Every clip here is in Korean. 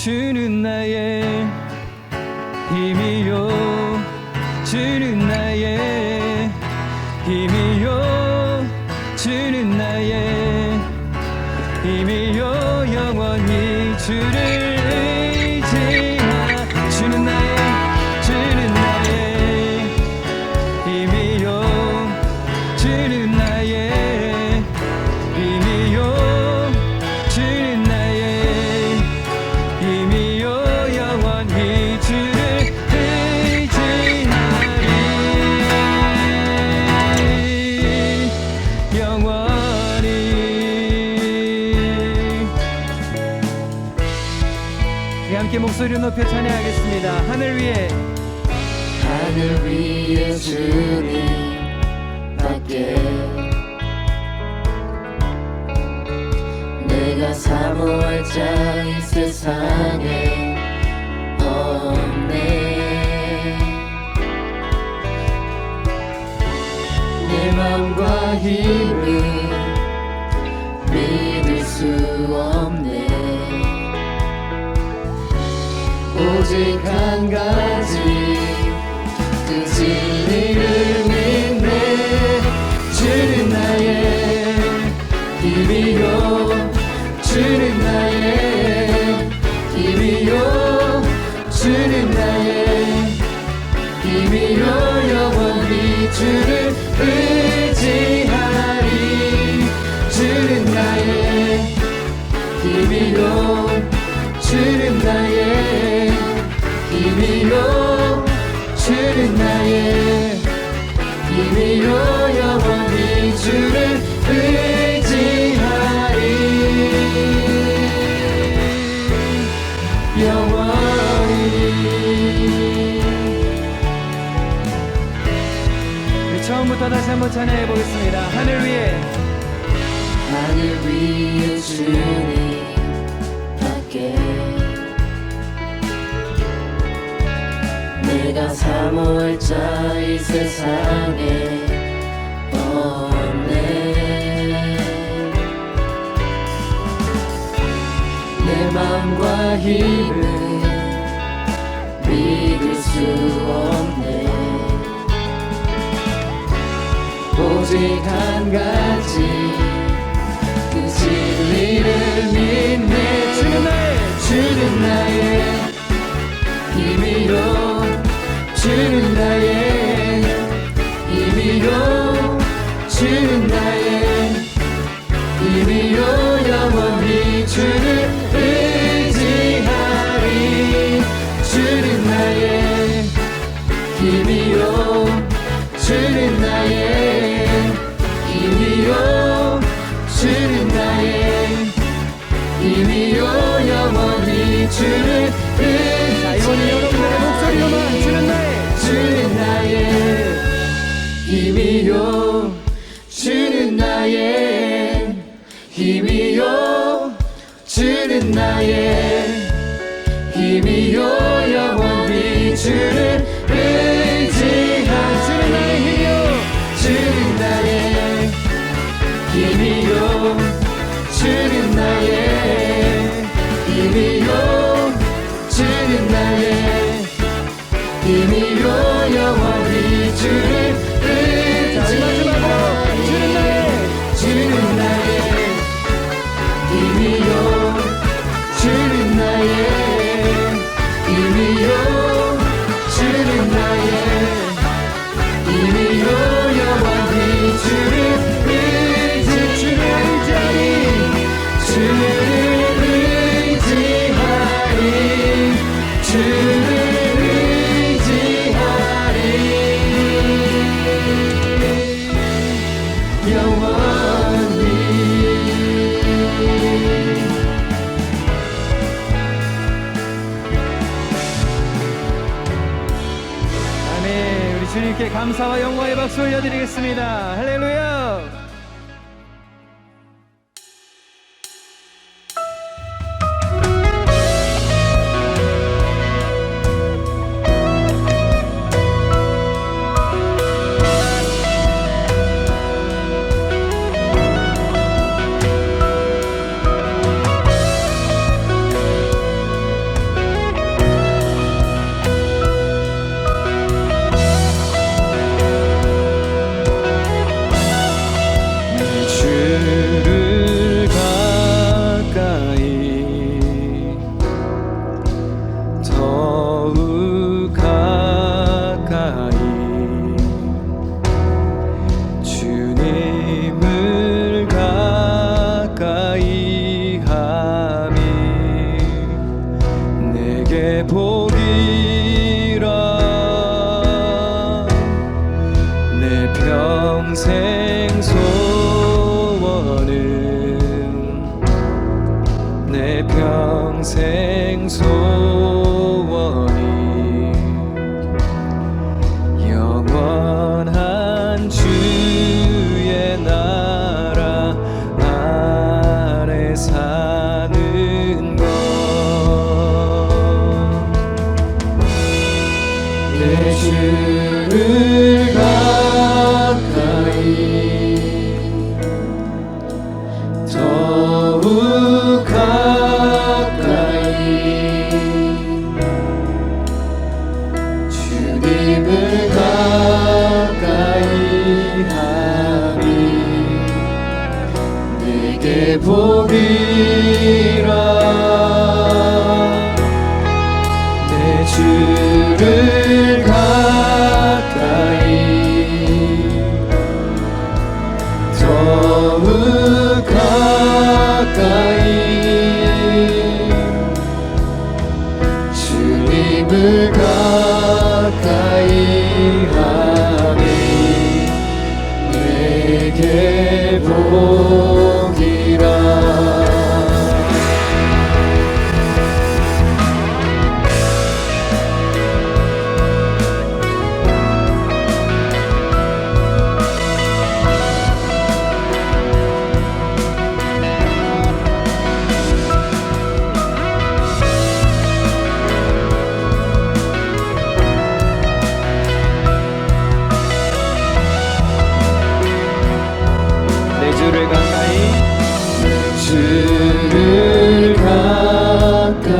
주는 나의 힘이요 주는 나의 힘이요 주는 나의 힘이요 영원히 주를 의지하 주는 나의 힘이요 주는 나의 힘이요 주는 나의 힘이요 영원히 주를 의지하리 영원히. 함께 목소리를 높여 찬양하겠습니다. 하늘 위에 주님 밖에 내가 사모할 자 이 세상에 없네. 내 맘과 힘을 믿을 수 없네. 오직 한 가지 그 진리를 믿네. 주는 나의 힘이요 주는 나의 힘이요 주는 나의 힘이요 영원히 주를 의지하리. 주는 나의 힘이요 주는 나의 힘이요 주는 나의 힘이요 영원히 주를 의지하리 영원히. 처음부터 다시 한번 찬양해 보겠습니다. 하늘 위에 주님 밖에 내가 사모할 자 이 세상에 없네. 내 맘과 힘을 믿을 수 없네. 오직 한 가지 그 진리를 믿네. 주는 나의 힘이요 주는 나의 힘이요 주는 나의 힘이요 영원히 주를 의지하리. 주는 나의 힘이요 주는 나의 힘이요 주는 나의 힘이요 영원히 주를 의지하리. 이번에 여러분들의 목소리로만 주는 나의 힘이요 주는 나의 힘이요 주는 나의 힘이요 영원히 주를 의지하리. 주는 나의 힘이요 주는 나의 힘이요 주는 나의 힘이요 영원히 주를 의지하리. 주는 나의 힘이요 주는 나의 힘이요 주는 나의 힘이요 영원히 주를 의지하리. 주를 의지하리. 주를 주님께 감사와 영광의 박수 올려드리겠습니다. 할렐루야. 내 평생 소원이 영원한 주의 나라 안에 사는 것. 내 주를 가까이 더욱 가까이 주님을 가까이 하니 내게 복이라. 내 주를 가까이 더욱 가까이 주님을 가까이 하니 내게 복이라. 내 주를 가까이 주를 가까이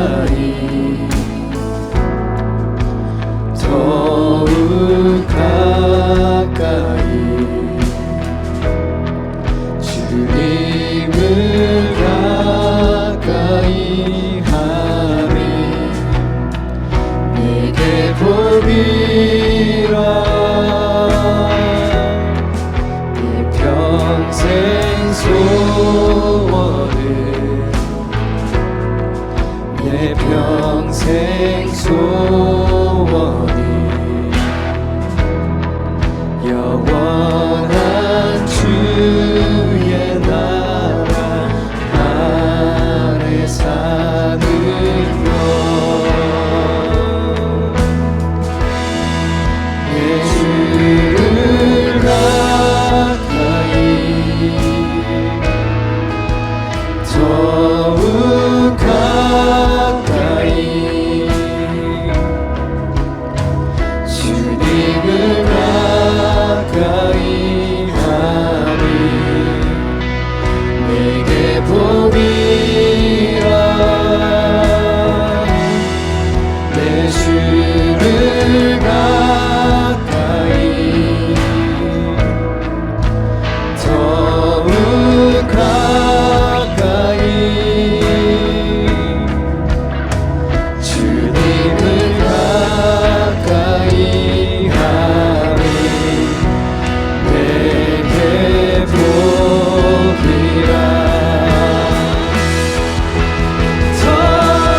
더욱 가까이 주님을 가까이 하니 내게 복이라. 평생 소원을 내 평생 소원이 영원한 주의 나라 안에 사는 것. 내 주를 가까이 더욱 가까이 주님을 가까이 하니 내게 복이라. 내 주를 가까이 더욱 가까이 주님을 가까이 하니 내게 복이라. 더욱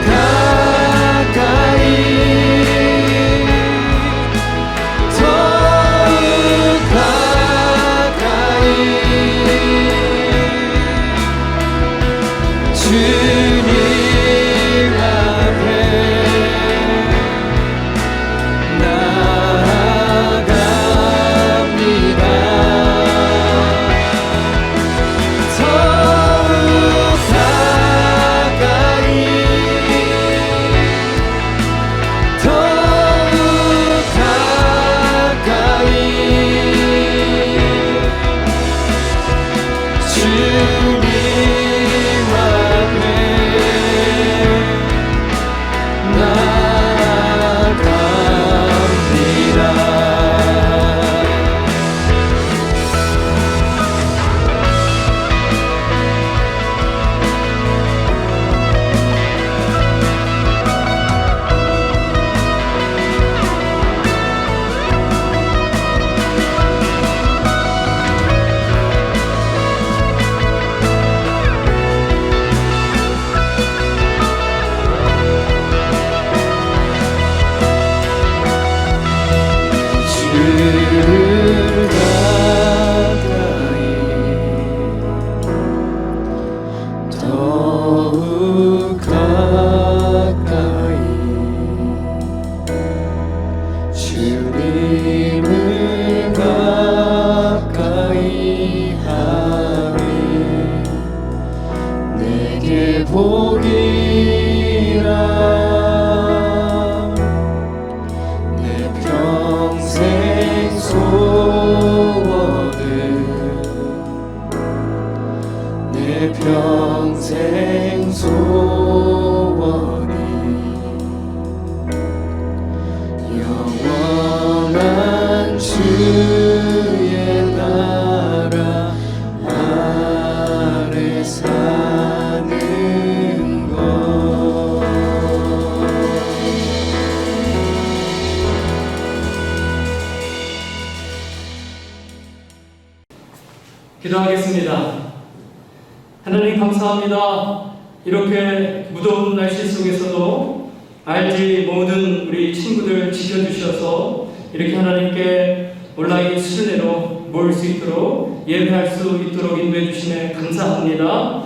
가까이 더욱 가까이 주님 앞에 나아갑니다. 더욱 가까이 더욱 가까이 주님 앞에 나의 복이라 내 평생 소원을 내 평생 소원이 영원한 주의 나라 아래 사는 것. 기도하겠습니다. 하나님 감사합니다. 이렇게 무더운 날씨 속에서도 알지 모든 우리 친구들 지켜주셔서 이렇게 하나님께 온라인 순례로 모일 수 있도록 예배할 수 있도록 인도해 주시네 감사합니다.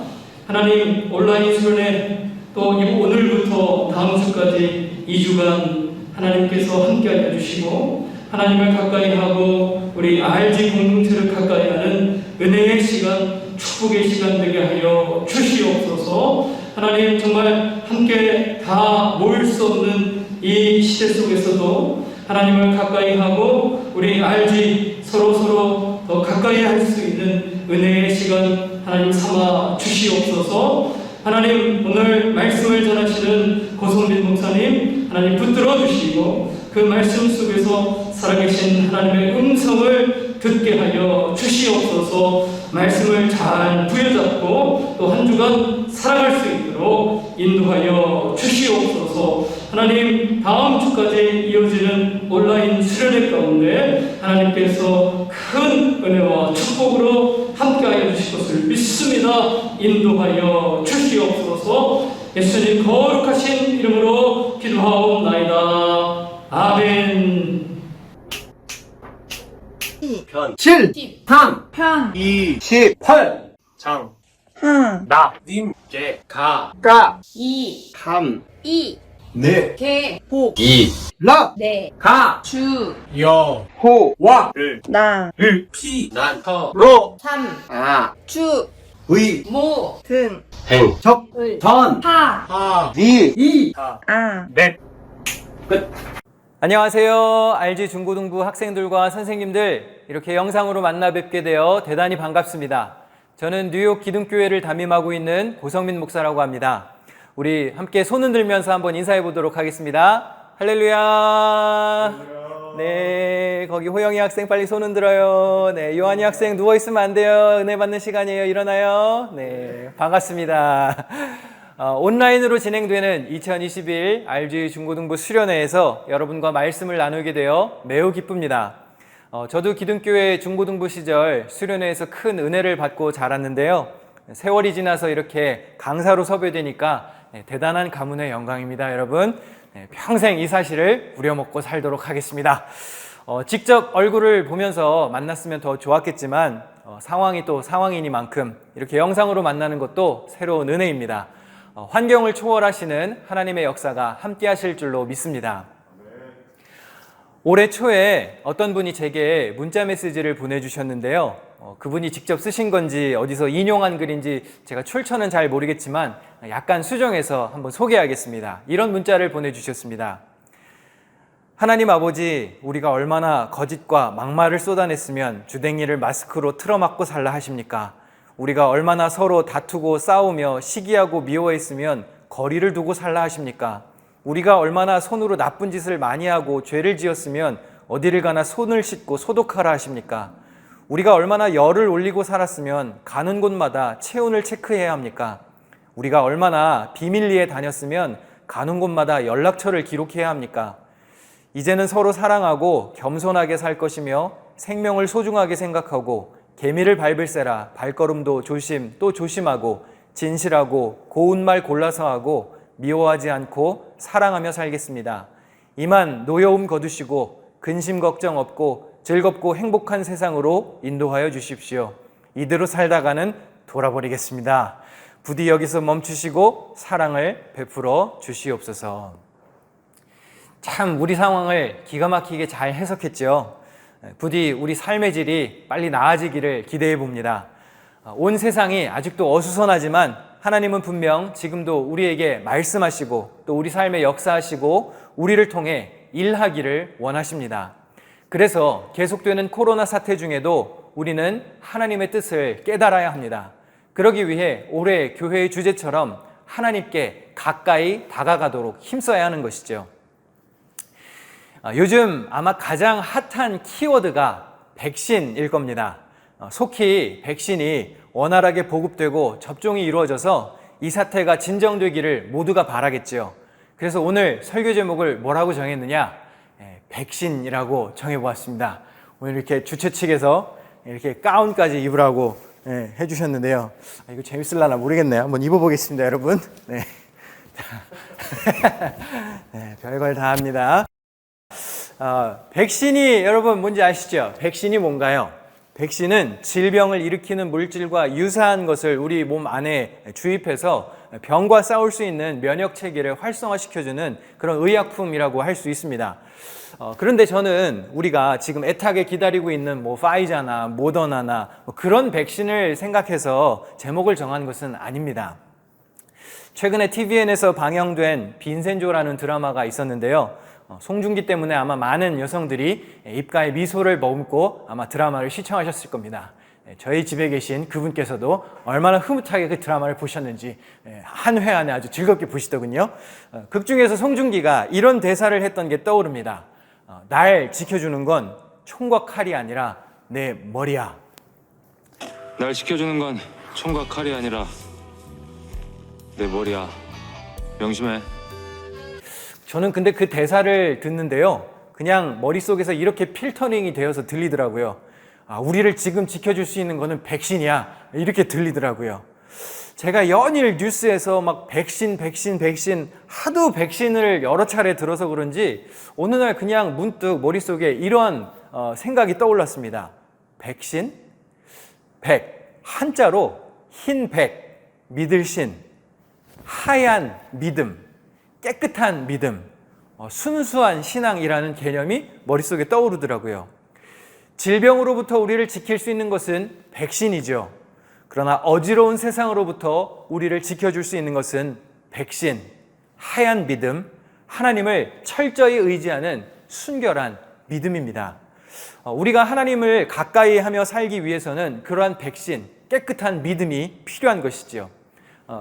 하나님 온라인 순례 또 오늘부터 다음 주까지 2주간 하나님께서 함께하여 주시고 하나님을 가까이 하고 우리 RG 공동체를 가까이 하는 은혜의 시간, 축복의 시간 되게 하여 주시옵소서. 하나님 정말 함께 다 모일 수 없는 이 시대 속에서도 하나님을 가까이 하고 우리 RG 서로 더 가까이 할 수 있는 은혜의 시간 하나님 삼아 주시옵소서. 하나님 오늘 말씀을 전하시는 고성빈 목사님 하나님 붙들어 주시고 그 말씀 속에서 살아계신 하나님의 음성을 듣게 하여 주시옵소서. 말씀을 잘 부여잡고 또 한 주간 살아갈 수 있도록 인도하여 주시옵소서. 하나님 다음 주까지 이어지는 온라인 수련회 가운데 하나님께서 큰 은혜와 축복으로 함께하여 주실 것을 믿습니다. 인도하여 주시옵소서. 예수님 거룩하신 이름으로 기도하옵나이다. 아멘. 7 3 편, 28 장, 항, 나, 님, 제, 가, 가 이, 3 이, 네 개, 복, 라 네, 가, 주, 여, 호 와, 나, 을, 피, 난, 터, 로 삼, 아 주, 의 모, 등, 적 을, 전 하, 하, 이 이, 하, 아. 넷. 안녕하세요. RG 중고등부 학생들과 선생님들 이렇게 영상으로 만나 뵙게 되어 대단히 반갑습니다. 저는 뉴욕 기둥교회를 담임하고 있는 고성민 목사라고 합니다. 우리 함께 손 흔들면서 한번 인사해 보도록 하겠습니다. 할렐루야. 네, 거기 호영이 학생 빨리 손 흔들어요. 네, 요한이 학생 누워 있으면 안 돼요. 은혜 받는 시간이에요. 일어나요. 네, 반갑습니다. 온라인으로 진행되는 2021 RG 중고등부 수련회에서 여러분과 말씀을 나누게 되어 매우 기쁩니다. 저도 기둥교회 중고등부 시절 수련회에서 큰 은혜를 받고 자랐는데요. 세월이 지나서 이렇게 강사로 섭외되니까 대단한 가문의 영광입니다. 여러분 평생 이 사실을 우려먹고 살도록 하겠습니다. 직접 얼굴을 보면서 만났으면 더 좋았겠지만 상황이 또 상황이니만큼 이렇게 영상으로 만나는 것도 새로운 은혜입니다. 환경을 초월하시는 하나님의 역사가 함께 하실 줄로 믿습니다. 올해 초에 어떤 분이 제게 문자 메시지를 보내주셨는데요. 그분이 직접 쓰신 건지 어디서 인용한 글인지 제가 출처는 잘 모르겠지만 약간 수정해서 한번 소개하겠습니다. 이런 문자를 보내주셨습니다. 하나님 아버지, 우리가 얼마나 거짓과 막말을 쏟아냈으면 주댕이를 마스크로 틀어막고 살라 하십니까? 우리가 얼마나 서로 다투고 싸우며 시기하고 미워했으면 거리를 두고 살라 하십니까? 우리가 얼마나 손으로 나쁜 짓을 많이 하고 죄를 지었으면 어디를 가나 손을 씻고 소독하라 하십니까? 우리가 얼마나 열을 올리고 살았으면 가는 곳마다 체온을 체크해야 합니까? 우리가 얼마나 비밀리에 다녔으면 가는 곳마다 연락처를 기록해야 합니까? 이제는 서로 사랑하고 겸손하게 살 것이며 생명을 소중하게 생각하고 개미를 밟을세라 발걸음도 조심 또 조심하고 진실하고 고운 말 골라서 하고 미워하지 않고 사랑하며 살겠습니다. 이만 노여움 거두시고 근심 걱정 없고 즐겁고 행복한 세상으로 인도하여 주십시오. 이대로 살다가는 돌아버리겠습니다. 부디 여기서 멈추시고 사랑을 베풀어 주시옵소서. 참 우리 상황을 기가 막히게 잘 해석했죠. 부디 우리 삶의 질이 빨리 나아지기를 기대해 봅니다. 온 세상이 아직도 어수선하지만 하나님은 분명 지금도 우리에게 말씀하시고 또 우리 삶에 역사하시고 우리를 통해 일하기를 원하십니다. 그래서 계속되는 코로나 사태 중에도 우리는 하나님의 뜻을 깨달아야 합니다. 그러기 위해 올해 교회의 주제처럼 하나님께 가까이 다가가도록 힘써야 하는 것이죠. 요즘 아마 가장 핫한 키워드가 백신일 겁니다. 속히 백신이 원활하게 보급되고 접종이 이루어져서 이 사태가 진정되기를 모두가 바라겠죠. 그래서 오늘 설교 제목을 뭐라고 정했느냐? 백신이라고 정해보았습니다. 오늘 이렇게 주최 측에서 이렇게 가운까지 입으라고 해주셨는데요. 이거 재밌을라나 모르겠네요. 한번 입어보겠습니다, 여러분. 네. 네, 별걸 다 합니다. 백신이 여러분 뭔지 아시죠? 백신이 뭔가요? 백신은 질병을 일으키는 물질과 유사한 것을 우리 몸 안에 주입해서 병과 싸울 수 있는 면역 체계를 활성화시켜주는 그런 의약품이라고 할 수 있습니다. 그런데 저는 우리가 지금 애타게 기다리고 있는 뭐 파이자나 모더나나 그런 백신을 생각해서 제목을 정한 것은 아닙니다. 최근에 TVN에서 방영된 빈센조라는 드라마가 있었는데요. 송중기 때문에 아마 많은 여성들이 입가에 미소를 머금고 아마 드라마를 시청하셨을 겁니다. 저희 집에 계신 그분께서도 얼마나 흐뭇하게 그 드라마를 보셨는지 한 회 안에 아주 즐겁게 보시더군요. 극 중에서 송중기가 이런 대사를 했던 게 떠오릅니다. 날 지켜주는 건 총과 칼이 아니라 내 머리야. 날 지켜주는 건 총과 칼이 아니라 내 머리야. 명심해. 저는 근데 그 대사를 듣는데요. 그냥 머릿속에서 이렇게 필터링이 되어서 들리더라고요. 우리를 지금 지켜줄 수 있는 거는 백신이야. 이렇게 들리더라고요. 제가 연일 뉴스에서 막 백신 하도 백신을 여러 차례 들어서 그런지 어느 날 그냥 문득 머릿속에 이러한 생각이 떠올랐습니다. 백신? 백, 한자로 흰백, 믿을 신, 하얀 믿음, 깨끗한 믿음, 순수한 신앙이라는 개념이 머릿속에 떠오르더라고요. 질병으로부터 우리를 지킬 수 있는 것은 백신이죠. 그러나 어지러운 세상으로부터 우리를 지켜줄 수 있는 것은 백신, 하얀 믿음, 하나님을 철저히 의지하는 순결한 믿음입니다. 우리가 하나님을 가까이 하며 살기 위해서는 그러한 백신, 깨끗한 믿음이 필요한 것이죠.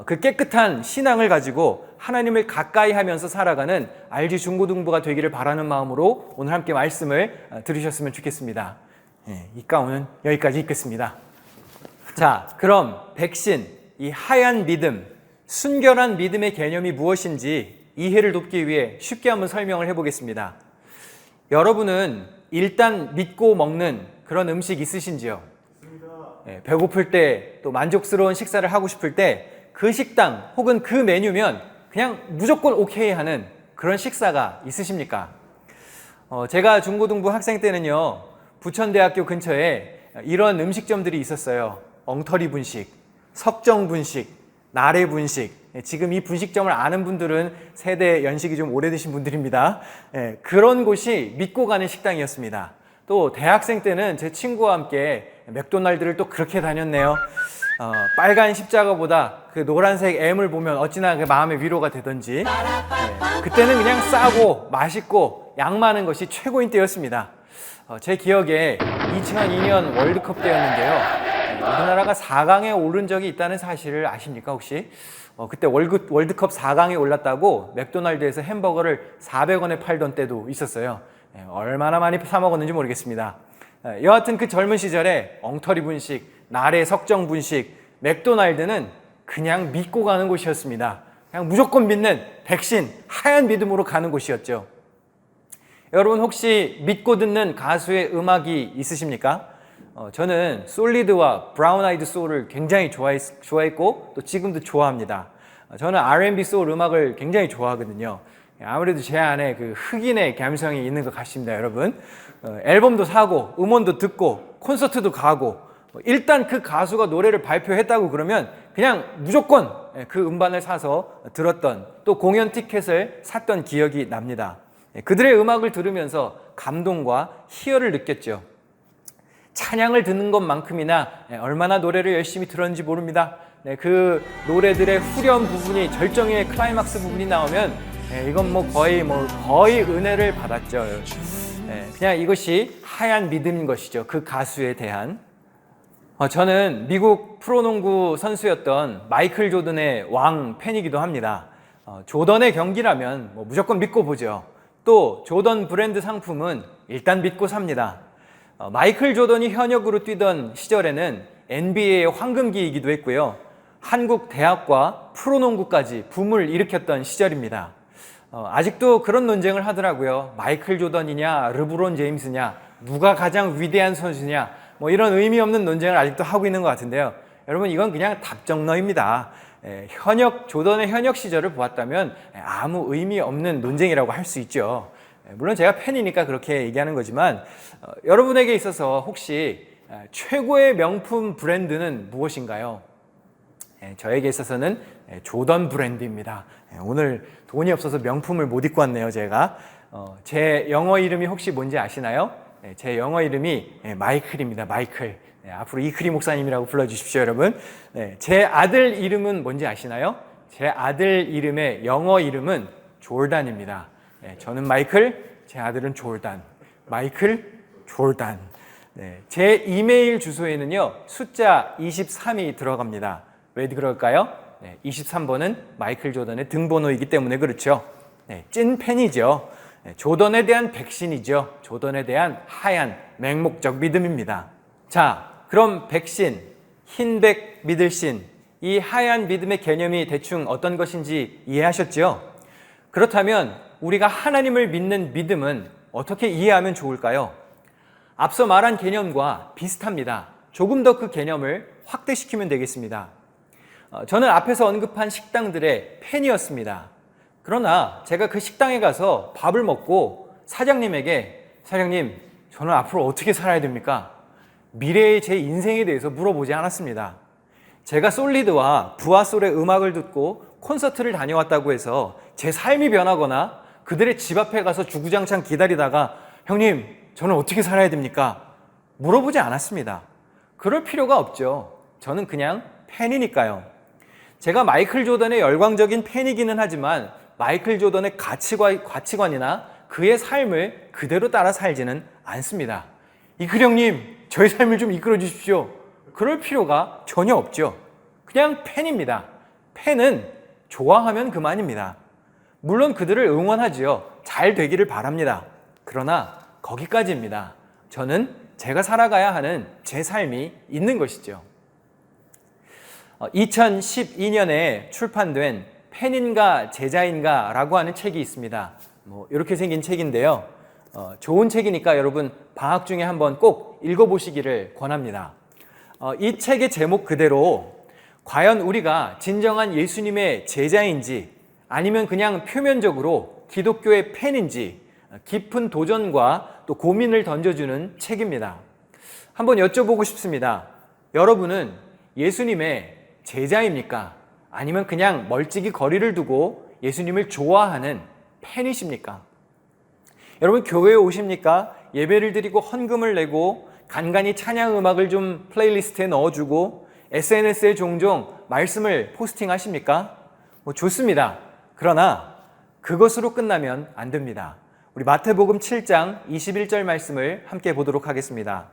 그 깨끗한 신앙을 가지고 하나님을 가까이 하면서 살아가는 RG 중고등부가 되기를 바라는 마음으로 오늘 함께 말씀을 들으셨으면 좋겠습니다. 이 가운은 여기까지 읽겠습니다. 자, 그럼 백신, 이 하얀 믿음, 순결한 믿음의 개념이 무엇인지 이해를 돕기 위해 쉽게 한번 설명을 해보겠습니다. 여러분은 일단 믿고 먹는 그런 음식 있으신지요? 배고플 때 또 만족스러운 식사를 하고 싶을 때 그 식당 혹은 그 메뉴면 그냥 무조건 오케이 하는 그런 식사가 있으십니까? 제가 중고등부 학생 때는요, 부천대학교 근처에 이런 음식점들이 있었어요. 엉터리 분식, 석정 분식, 나래 분식. 지금 이 분식점을 아는 분들은 세대 연식이 좀 오래되신 분들입니다. 그런 곳이 믿고 가는 식당이었습니다. 또 대학생 때는 제 친구와 함께 맥도날드를 또 그렇게 다녔네요. 빨간 십자가보다 그 노란색 M을 보면 어찌나 그 마음의 위로가 되던지. 그때는 그냥 싸고 맛있고 양 많은 것이 최고인 때였습니다. 제 기억에 2002년 월드컵 때였는데요. 우리나라가 4강에 오른 적이 있다는 사실을 아십니까 혹시? 그때 월드컵 4강에 올랐다고 맥도날드에서 햄버거를 400원에 팔던 때도 있었어요. 얼마나 많이 사 먹었는지 모르겠습니다. 여하튼 그 젊은 시절에 엉터리 분식, 나래 석정 분식, 맥도날드는 그냥 믿고 가는 곳이었습니다. 그냥 무조건 믿는 백신, 하얀 믿음으로 가는 곳이었죠. 여러분 혹시 믿고 듣는 가수의 음악이 있으십니까? 저는 솔리드와 브라운 아이드 소울을 굉장히 좋아했고 또 지금도 좋아합니다. 저는 R&B 소울 음악을 굉장히 좋아하거든요. 아무래도 제 안에 그 흑인의 감성이 있는 것 같습니다, 여러분. 앨범도 사고 음원도 듣고 콘서트도 가고 일단 그 가수가 노래를 발표했다고 그러면 그냥 무조건 그 음반을 사서 들었던 또 공연 티켓을 샀던 기억이 납니다. 그들의 음악을 들으면서 감동과 희열을 느꼈죠. 찬양을 듣는 것만큼이나 얼마나 노래를 열심히 들었는지 모릅니다. 그 노래들의 후렴 부분이 절정의 클라이막스 부분이 나오면 이건 거의 은혜를 받았죠. 그냥 이것이 하얀 믿음인 것이죠. 그 가수에 대한. 저는 미국 프로농구 선수였던 마이클 조던의 왕 팬이기도 합니다. 조던의 경기라면 무조건 믿고 보죠. 또 조던 브랜드 상품은 일단 믿고 삽니다. 마이클 조던이 현역으로 뛰던 시절에는 NBA의 황금기이기도 했고요. 한국 대학과 프로농구까지 붐을 일으켰던 시절입니다. 아직도 그런 논쟁을 하더라고요. 마이클 조던이냐 르브론 제임스냐 누가 가장 위대한 선수냐 이런 의미 없는 논쟁을 아직도 하고 있는 것 같은데요. 여러분 이건 그냥 답정너입니다. 조던의 현역 시절을 보았다면 아무 의미 없는 논쟁이라고 할 수 있죠. 물론 제가 팬이니까 그렇게 얘기하는 거지만 여러분에게 있어서 혹시 최고의 명품 브랜드는 무엇인가요? 저에게 있어서는 조던 브랜드입니다. 오늘 돈이 없어서 명품을 못 입고 왔네요, 제가. 제 영어 이름이 혹시 뭔지 아시나요? 제 영어 이름이 마이클입니다, 마이클. 앞으로 이클이 목사님이라고 불러주십시오, 여러분. 제 아들 이름은 뭔지 아시나요? 제 아들 이름의 영어 이름은 조던입니다. 저는 마이클, 제 아들은 조던. 마이클, 조던. 제 이메일 주소에는요, 숫자 23이 들어갑니다. 왜 그럴까요? 23번은 마이클 조던의 등번호이기 때문에 그렇죠. 찐 팬이죠. 조던에 대한 백신이죠. 조던에 대한 하얀 맹목적 믿음입니다. 자, 그럼 백신, 흰백 믿을 신, 이 하얀 믿음의 개념이 대충 어떤 것인지 이해하셨죠? 그렇다면 우리가 하나님을 믿는 믿음은 어떻게 이해하면 좋을까요? 앞서 말한 개념과 비슷합니다. 조금 더 그 개념을 확대시키면 되겠습니다. 저는 앞에서 언급한 식당들의 팬이었습니다. 그러나 제가 그 식당에 가서 밥을 먹고 사장님에게 사장님, 저는 앞으로 어떻게 살아야 됩니까? 미래의 제 인생에 대해서 물어보지 않았습니다. 제가 솔리드와 부하솔의 음악을 듣고 콘서트를 다녀왔다고 해서 제 삶이 변하거나 그들의 집 앞에 가서 주구장창 기다리다가 형님, 저는 어떻게 살아야 됩니까? 물어보지 않았습니다. 그럴 필요가 없죠. 저는 그냥 팬이니까요. 제가 마이클 조던의 열광적인 팬이기는 하지만 마이클 조던의 가치관이나 그의 삶을 그대로 따라 살지는 않습니다. 이클 형님, 저의 삶을 좀 이끌어 주십시오. 그럴 필요가 전혀 없죠. 그냥 팬입니다. 팬은 좋아하면 그만입니다. 물론 그들을 응원하지요. 잘 되기를 바랍니다. 그러나 거기까지입니다. 저는 제가 살아가야 하는 제 삶이 있는 것이죠. 2012년에 출판된 팬인가 제자인가 라고 하는 책이 있습니다. 이렇게 생긴 책인데요. 좋은 책이니까 여러분 방학 중에 한번 꼭 읽어보시기를 권합니다. 이 책의 제목 그대로 과연 우리가 진정한 예수님의 제자인지 아니면 그냥 표면적으로 기독교의 팬인지 깊은 도전과 또 고민을 던져주는 책입니다. 한번 여쭤보고 싶습니다. 여러분은 예수님의 제자입니까? 아니면 그냥 멀찍이 거리를 두고 예수님을 좋아하는 팬이십니까? 여러분 교회에 오십니까? 예배를 드리고 헌금을 내고 간간히 찬양 음악을 좀 플레이리스트에 넣어주고 SNS에 종종 말씀을 포스팅하십니까? 좋습니다. 그러나 그것으로 끝나면 안 됩니다. 우리 마태복음 7장 21절 말씀을 함께 보도록 하겠습니다.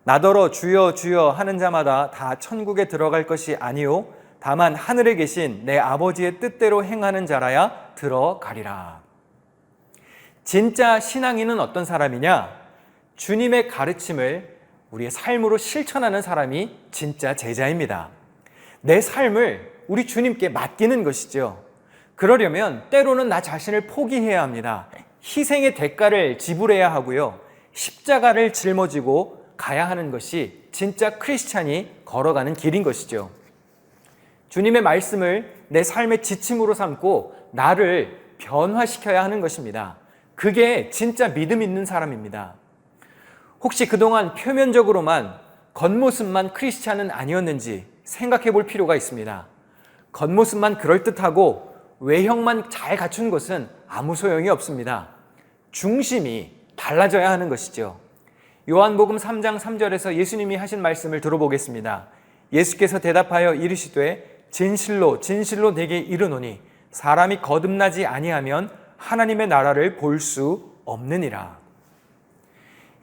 나더러 주여 주여 하는 자마다 다 천국에 들어갈 것이 아니요 다만 하늘에 계신 내 아버지의 뜻대로 행하는 자라야 들어가리라. 진짜 신앙인은 어떤 사람이냐? 주님의 가르침을 우리의 삶으로 실천하는 사람이 진짜 제자입니다. 내 삶을 우리 주님께 맡기는 것이죠. 그러려면 때로는 나 자신을 포기해야 합니다. 희생의 대가를 지불해야 하고요. 십자가를 짊어지고 가야 하는 것이 진짜 크리스찬이 걸어가는 길인 것이죠. 주님의 말씀을 내 삶의 지침으로 삼고 나를 변화시켜야 하는 것입니다. 그게 진짜 믿음 있는 사람입니다. 혹시 그동안 표면적으로만 겉모습만 크리스찬은 아니었는지 생각해 볼 필요가 있습니다. 겉모습만 그럴듯하고 외형만 잘 갖춘 것은 아무 소용이 없습니다. 중심이 달라져야 하는 것이죠. 요한복음 3장 3절에서 예수님이 하신 말씀을 들어보겠습니다. 예수께서 대답하여 이르시되 진실로 진실로 내게 이르노니 사람이 거듭나지 아니하면 하나님의 나라를 볼 수 없느니라.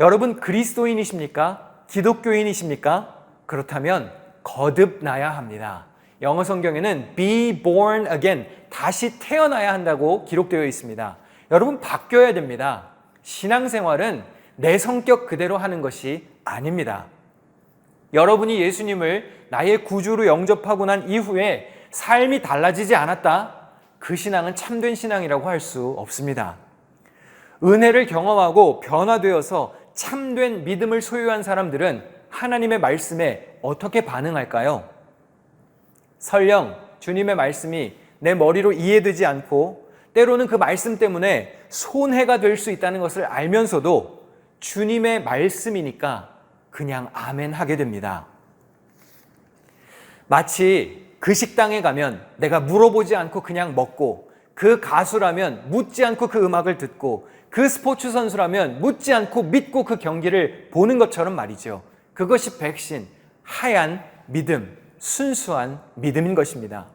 여러분 그리스도인이십니까? 기독교인이십니까? 그렇다면 거듭나야 합니다. 영어 성경에는 be born again, 다시 태어나야 한다고 기록되어 있습니다. 여러분 바뀌어야 됩니다. 신앙생활은 내 성격 그대로 하는 것이 아닙니다. 여러분이 예수님을 나의 구주로 영접하고 난 이후에 삶이 달라지지 않았다? 그 신앙은 참된 신앙이라고 할 수 없습니다. 은혜를 경험하고 변화되어서 참된 믿음을 소유한 사람들은 하나님의 말씀에 어떻게 반응할까요? 설령 주님의 말씀이 내 머리로 이해되지 않고 때로는 그 말씀 때문에 손해가 될 수 있다는 것을 알면서도 주님의 말씀이니까 그냥 아멘 하게 됩니다. 마치 그 식당에 가면 내가 물어보지 않고 그냥 먹고, 그 가수라면 묻지 않고 그 음악을 듣고, 그 스포츠 선수라면 묻지 않고 믿고 그 경기를 보는 것처럼 말이죠. 그것이 백신, 하얀 믿음, 순수한 믿음인 것입니다.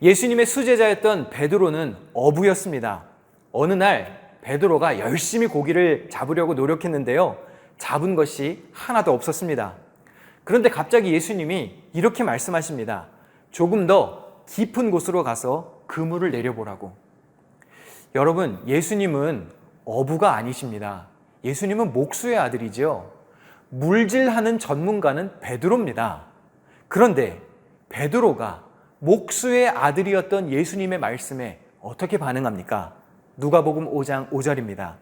예수님의 수제자였던 베드로는 어부였습니다. 어느 날 베드로가 열심히 고기를 잡으려고 노력했는데요. 잡은 것이 하나도 없었습니다. 그런데 갑자기 예수님이 이렇게 말씀하십니다. 조금 더 깊은 곳으로 가서 그물을 내려보라고. 여러분, 예수님은 어부가 아니십니다. 예수님은 목수의 아들이죠. 물질하는 전문가는 베드로입니다. 그런데 베드로가 목수의 아들이었던 예수님의 말씀에 어떻게 반응합니까? 누가복음 5장 5절입니다.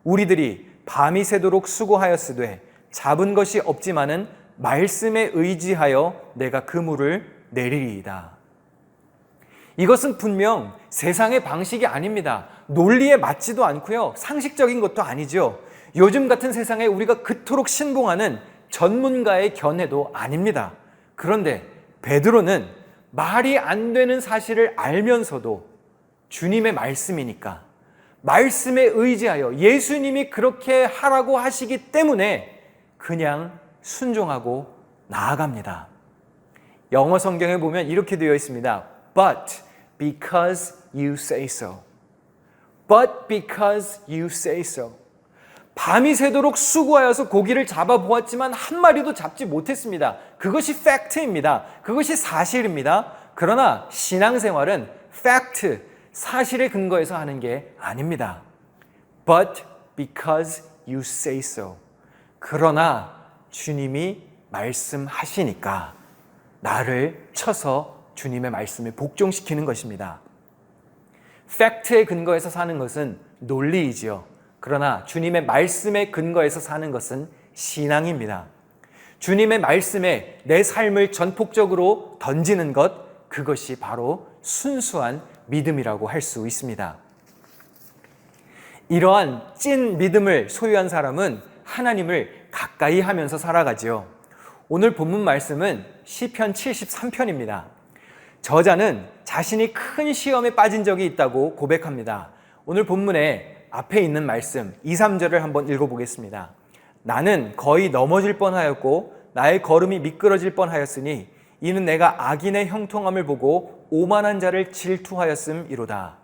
우리들이 밤이 새도록 수고하였으되 잡은 것이 없지만은 말씀에 의지하여 내가 그물을 내리리이다. 이것은 분명 세상의 방식이 아닙니다. 논리에 맞지도 않고요. 상식적인 것도 아니죠. 요즘 같은 세상에 우리가 그토록 신봉하는 전문가의 견해도 아닙니다. 그런데 베드로는 말이 안 되는 사실을 알면서도 주님의 말씀이니까, 말씀에 의지하여 예수님이 그렇게 하라고 하시기 때문에 그냥 순종하고 나아갑니다. 영어 성경에 보면 이렇게 되어 있습니다. But because you say so. But because you say so. 밤이 새도록 수고하여서 고기를 잡아보았지만 한 마리도 잡지 못했습니다. 그것이 팩트입니다. 그것이 사실입니다. 그러나 신앙생활은 팩트, 사실에 근거해서 하는 게 아닙니다. But because you say so. 그러나 주님이 말씀하시니까 나를 쳐서 주님의 말씀을 복종시키는 것입니다. 팩트에 근거해서 사는 것은 논리이지요. 그러나 주님의 말씀에 근거해서 사는 것은 신앙입니다. 주님의 말씀에 내 삶을 전폭적으로 던지는 것, 그것이 바로 순수한 믿음이라고 할 수 있습니다. 이러한 찐 믿음을 소유한 사람은 하나님을 가까이 하면서 살아가지요. 오늘 본문 말씀은 시편 73편입니다. 저자는 자신이 큰 시험에 빠진 적이 있다고 고백합니다. 오늘 본문에 앞에 있는 말씀 2, 3절을 한번 읽어보겠습니다. 나는 거의 넘어질 뻔하였고 나의 걸음이 미끄러질 뻔하였으니 이는 내가 악인의 형통함을 보고 오만한 자를 질투하였음이로다.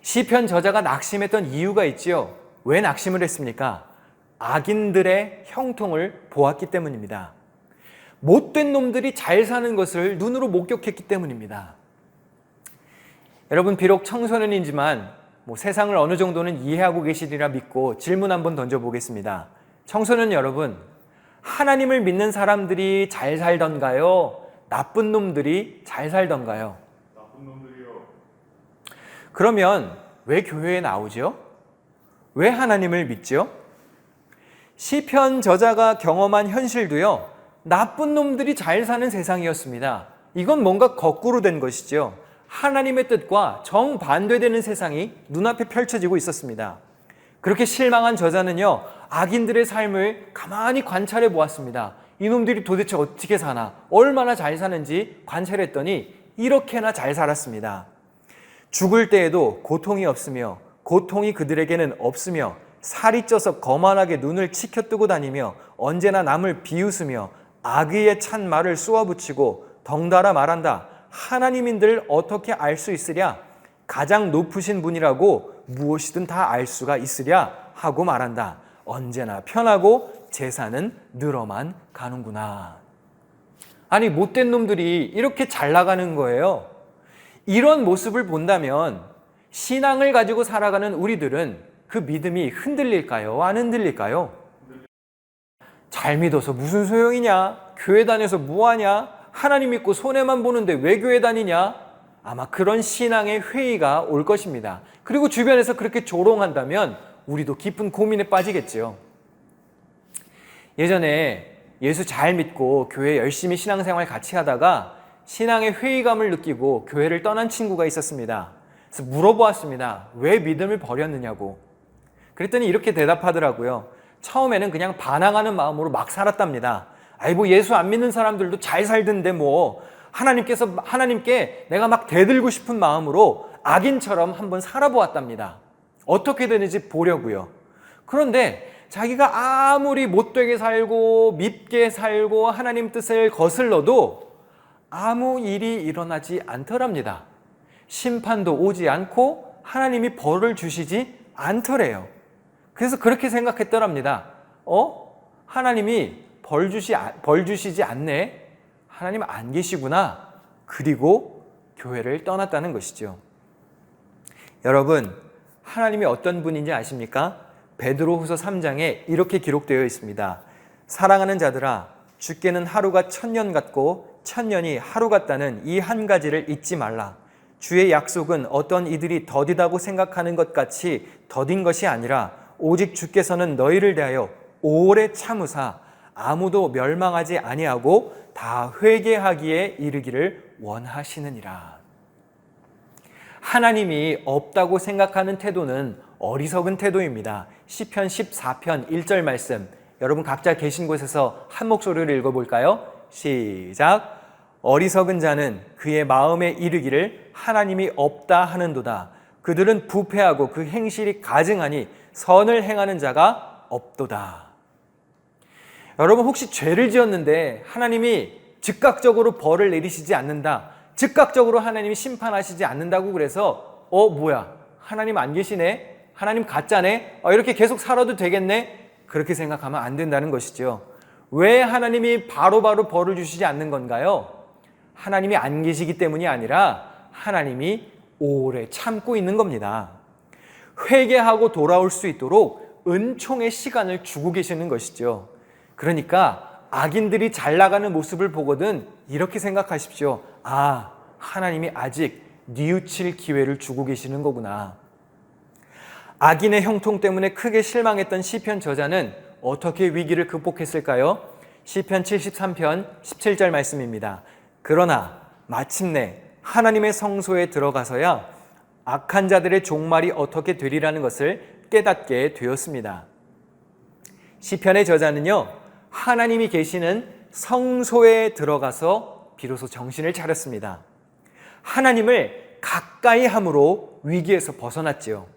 시편 저자가 낙심했던 이유가 있지요. 왜 낙심을 했습니까? 악인들의 형통을 보았기 때문입니다. 못된 놈들이 잘 사는 것을 눈으로 목격했기 때문입니다. 여러분, 비록 청소년이지만 세상을 어느 정도는 이해하고 계시리라 믿고 질문 한번 던져보겠습니다. 청소년 여러분, 하나님을 믿는 사람들이 잘 살던가요? 나쁜 놈들이 잘 살던가요? 나쁜 놈들이요. 그러면 왜 교회에 나오죠? 왜 하나님을 믿죠? 시편 저자가 경험한 현실도요, 나쁜 놈들이 잘 사는 세상이었습니다. 이건 뭔가 거꾸로 된 것이죠. 하나님의 뜻과 정반대되는 세상이 눈앞에 펼쳐지고 있었습니다. 그렇게 실망한 저자는요, 악인들의 삶을 가만히 관찰해 보았습니다. 이놈들이 도대체 어떻게 사나, 얼마나 잘 사는지 관찰했더니 이렇게나 잘 살았습니다. 죽을 때에도 고통이 없으며 고통이 그들에게는 없으며 살이 쪄서 거만하게 눈을 치켜뜨고 다니며 언제나 남을 비웃으며 악의에 찬 말을 쏘아붙이고 덩달아 말한다. 하나님인들 어떻게 알 수 있으랴? 가장 높으신 분이라고 무엇이든 다 알 수가 있으랴 하고 말한다. 언제나 편하고 재산은 늘어만 가는구나. 아니, 못된 놈들이 이렇게 잘 나가는 거예요. 이런 모습을 본다면 신앙을 가지고 살아가는 우리들은 그 믿음이 흔들릴까요? 안 흔들릴까요? 잘 믿어서 무슨 소용이냐? 교회 다녀서 뭐하냐? 하나님 믿고 손해만 보는데 왜 교회 다니냐? 아마 그런 신앙의 회의가 올 것입니다. 그리고 주변에서 그렇게 조롱한다면 우리도 깊은 고민에 빠지겠지요. 예전에 예수 잘 믿고 교회 열심히 신앙생활 같이 하다가 신앙의 회의감을 느끼고 교회를 떠난 친구가 있었습니다. 그래서 물어보았습니다. 왜 믿음을 버렸느냐고. 그랬더니 이렇게 대답하더라고요. 처음에는 그냥 반항하는 마음으로 막 살았답니다. 아이 뭐 예수 안 믿는 사람들도 잘 살던데 뭐 하나님께 내가 막 대들고 싶은 마음으로 악인처럼 한번 살아보았답니다. 어떻게 되는지 보려고요. 그런데 자기가 아무리 못되게 살고 밉게 살고 하나님 뜻을 거슬러도 아무 일이 일어나지 않더랍니다. 심판도 오지 않고 하나님이 벌을 주시지 않더래요. 그래서 그렇게 생각했더랍니다. 하나님이 벌 주시지 않네. 하나님 안 계시구나. 그리고 교회를 떠났다는 것이죠. 여러분, 하나님이 어떤 분인지 아십니까? 베드로후서 3장에 이렇게 기록되어 있습니다. 사랑하는 자들아, 주께는 하루가 1000년 같고 1000년이 하루 같다는 이 한 가지를 잊지 말라. 주의 약속은 어떤 이들이 더디다고 생각하는 것 같이 더딘 것이 아니라 오직 주께서는 너희를 대하여 오래 참으사 아무도 멸망하지 아니하고 다 회개하기에 이르기를 원하시느니라. 하나님이 없다고 생각하는 태도는 어리석은 태도입니다. 시편 14편 1절 말씀, 여러분 각자 계신 곳에서 한 목소리로 읽어볼까요? 시작. 어리석은 자는 그의 마음에 이르기를 하나님이 없다 하는도다. 그들은 부패하고 그 행실이 가증하니 선을 행하는 자가 없도다. 여러분 혹시 죄를 지었는데 하나님이 즉각적으로 벌을 내리시지 않는다, 즉각적으로 하나님이 심판하시지 않는다고 그래서 뭐야 하나님 안 계시네, 하나님 가짜네, 이렇게 계속 살아도 되겠네, 그렇게 생각하면 안 된다는 것이죠. 왜 하나님이 바로바로 벌을 주시지 않는 건가요? 하나님이 안 계시기 때문이 아니라 하나님이 오래 참고 있는 겁니다. 회개하고 돌아올 수 있도록 은총의 시간을 주고 계시는 것이죠. 그러니까 악인들이 잘 나가는 모습을 보거든 이렇게 생각하십시오. 아, 하나님이 아직 뉘우칠 기회를 주고 계시는 거구나. 악인의 형통 때문에 크게 실망했던 시편 저자는 어떻게 위기를 극복했을까요? 시편 73편 17절 말씀입니다. 그러나 마침내 하나님의 성소에 들어가서야 악한 자들의 종말이 어떻게 되리라는 것을 깨닫게 되었습니다. 시편의 저자는요, 하나님이 계시는 성소에 들어가서 비로소 정신을 차렸습니다. 하나님을 가까이 함으로 위기에서 벗어났지요.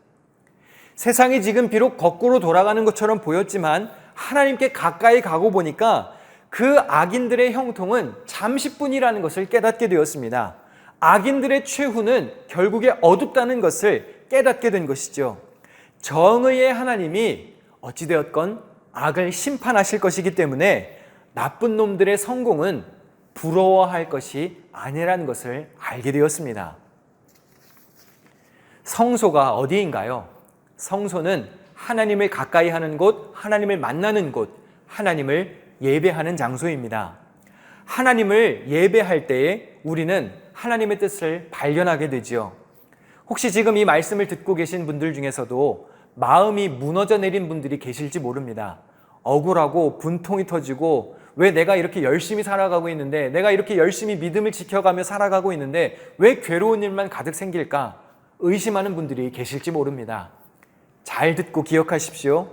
세상이 지금 비록 거꾸로 돌아가는 것처럼 보였지만 하나님께 가까이 가고 보니까 그 악인들의 형통은 잠시뿐이라는 것을 깨닫게 되었습니다. 악인들의 최후는 결국에 어둡다는 것을 깨닫게 된 것이죠. 정의의 하나님이 어찌되었건 악을 심판하실 것이기 때문에 나쁜 놈들의 성공은 부러워할 것이 아니라는 것을 알게 되었습니다. 성소가 어디인가요? 성소는 하나님을 가까이 하는 곳, 하나님을 만나는 곳, 하나님을 예배하는 장소입니다. 하나님을 예배할 때에 우리는 하나님의 뜻을 발견하게 되지요. 혹시 지금 이 말씀을 듣고 계신 분들 중에서도 마음이 무너져 내린 분들이 계실지 모릅니다. 억울하고 분통이 터지고 왜 내가 이렇게 열심히 살아가고 있는데, 내가 이렇게 열심히 믿음을 지켜가며 살아가고 있는데 왜 괴로운 일만 가득 생길까 의심하는 분들이 계실지 모릅니다. 잘 듣고 기억하십시오.